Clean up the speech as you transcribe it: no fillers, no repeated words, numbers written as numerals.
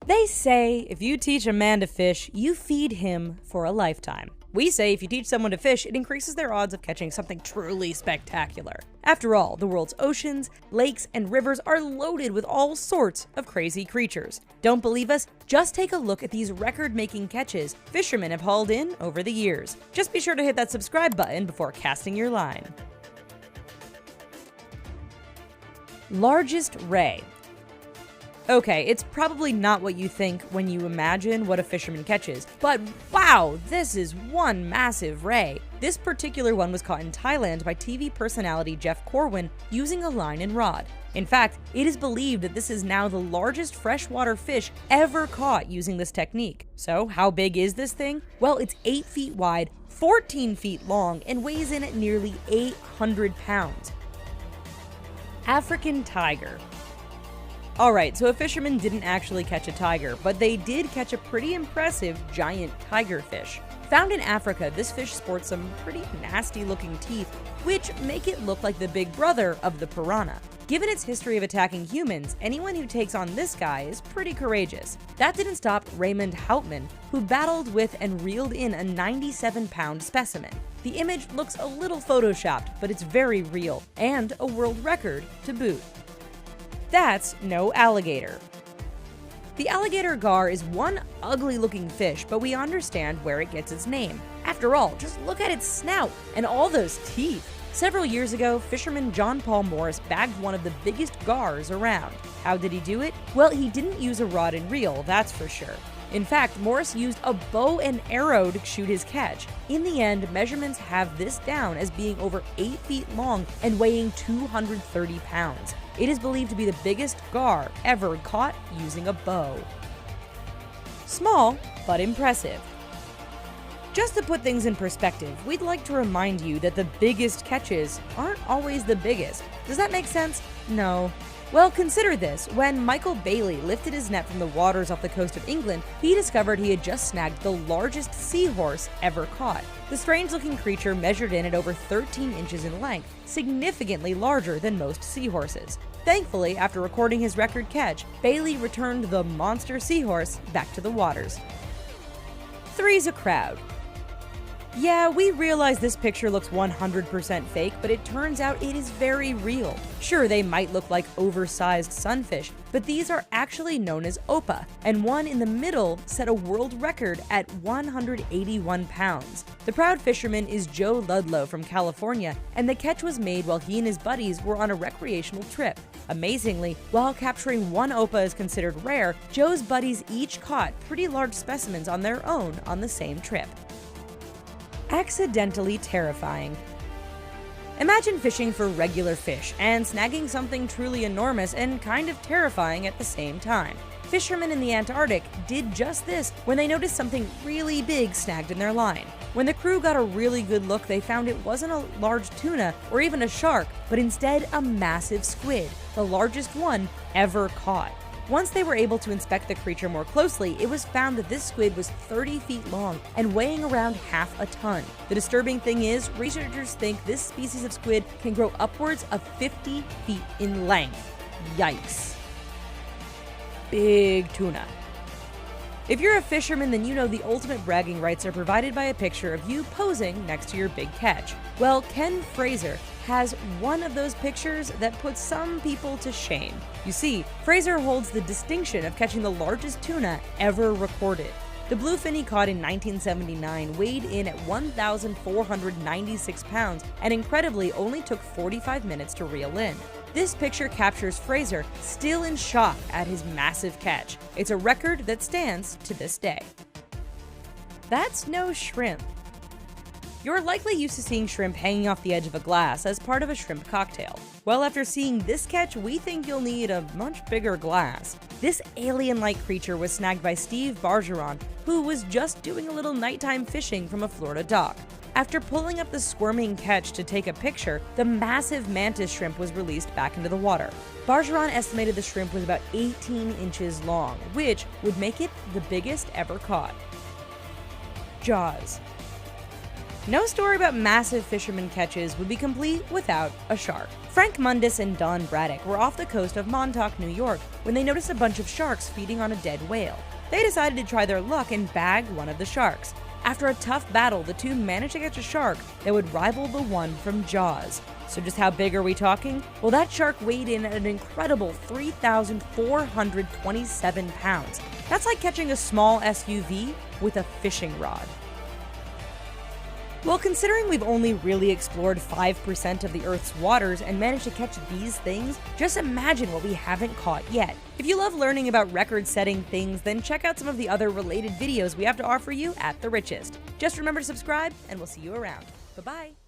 They say if you teach a man to fish, you feed him for a lifetime. We say if you teach someone to fish, it increases their odds of catching something truly spectacular. After all, the world's oceans, lakes, and rivers are loaded with all sorts of crazy creatures. Don't believe us? Just take a look at these record-making catches fishermen have hauled in over the years. Just be sure to hit that subscribe button before casting your line. Largest ray. Okay, it's probably not what you think when you imagine what a fisherman catches, but wow, this is one massive ray. This particular one was caught in Thailand by TV personality Jeff Corwin using a line and rod. In fact, it is believed that this is now the largest freshwater fish ever caught using this technique. So how big is this thing? Well, it's 8 feet wide, 14 feet long, and weighs in at nearly 800 pounds. African tiger. Alright, so a fisherman didn't actually catch a tiger, but they did catch a pretty impressive giant tigerfish. Found in Africa, this fish sports some pretty nasty looking teeth, which make it look like the big brother of the piranha. Given its history of attacking humans, anyone who takes on this guy is pretty courageous. That didn't stop Raymond Houtman, who battled with and reeled in a 97-pound specimen. The image looks a little photoshopped, but it's very real, and a world record to boot. That's no alligator. The alligator gar is one ugly-looking fish, but we understand where it gets its name. After all, just look at its snout and all those teeth. Several years ago, fisherman John Paul Morris bagged one of the biggest gars around. How did he do it? Well, he didn't use a rod and reel, that's for sure. In fact, Morris used a bow and arrow to shoot his catch. In the end, measurements have this down as being over 8 feet long and weighing 230 pounds. It is believed to be the biggest gar ever caught using a bow. Small, but impressive. Just to put things in perspective, we'd like to remind you that the biggest catches aren't always the biggest. Does that make sense? No. Well, consider this. When Michael Bailey lifted his net from the waters off the coast of England, he discovered he had just snagged the largest seahorse ever caught. The strange-looking creature measured in at over 13 inches in length, significantly larger than most seahorses. Thankfully, after recording his record catch, Bailey returned the monster seahorse back to the waters. Three's a crowd. Yeah, we realize this picture looks 100% fake, but it turns out it is very real. Sure, they might look like oversized sunfish, but these are actually known as opah, and one in the middle set a world record at 181 pounds. The proud fisherman is Joe Ludlow from California, and the catch was made while he and his buddies were on a recreational trip. Amazingly, while capturing one opah is considered rare, Joe's buddies each caught pretty large specimens on their own on the same trip. Accidentally terrifying. Imagine fishing for regular fish and snagging something truly enormous and kind of terrifying at the same time. Fishermen in the Antarctic did just this when they noticed something really big snagged in their line. When the crew got a really good look, they found it wasn't a large tuna or even a shark, but instead a massive squid, the largest one ever caught. Once they were able to inspect the creature more closely, it was found that this squid was 30 feet long and weighing around half a ton. The disturbing thing is, researchers think this species of squid can grow upwards of 50 feet in length. Yikes. Big tuna. If you're a fisherman, then you know the ultimate bragging rights are provided by a picture of you posing next to your big catch. Well, Ken Fraser has one of those pictures that puts some people to shame. You see, Fraser holds the distinction of catching the largest tuna ever recorded. The bluefin he caught in 1979 weighed in at 1,496 pounds and incredibly only took 45 minutes to reel in. This picture captures Fraser still in shock at his massive catch. It's a record that stands to this day. That's no shrimp. You're likely used to seeing shrimp hanging off the edge of a glass as part of a shrimp cocktail. Well, after seeing this catch, we think you'll need a much bigger glass. This alien-like creature was snagged by Steve Bargeron, who was just doing a little nighttime fishing from a Florida dock. After pulling up the squirming catch to take a picture, the massive mantis shrimp was released back into the water. Bargeron estimated the shrimp was about 18 inches long, which would make it the biggest ever caught. Jaws. No story about massive fisherman catches would be complete without a shark. Frank Mundus and Don Braddock were off the coast of Montauk, New York, when they noticed a bunch of sharks feeding on a dead whale. They decided to try their luck and bag one of the sharks. After a tough battle, the two managed to catch a shark that would rival the one from Jaws. So just how big are we talking? Well, that shark weighed in at an incredible 3,427 pounds. That's like catching a small SUV with a fishing rod. Well, considering we've only really explored 5% of the Earth's waters and managed to catch these things, just imagine what we haven't caught yet. If you love learning about record-setting things, then check out some of the other related videos we have to offer you at The Richest. Just remember to subscribe, and we'll see you around. Bye-bye.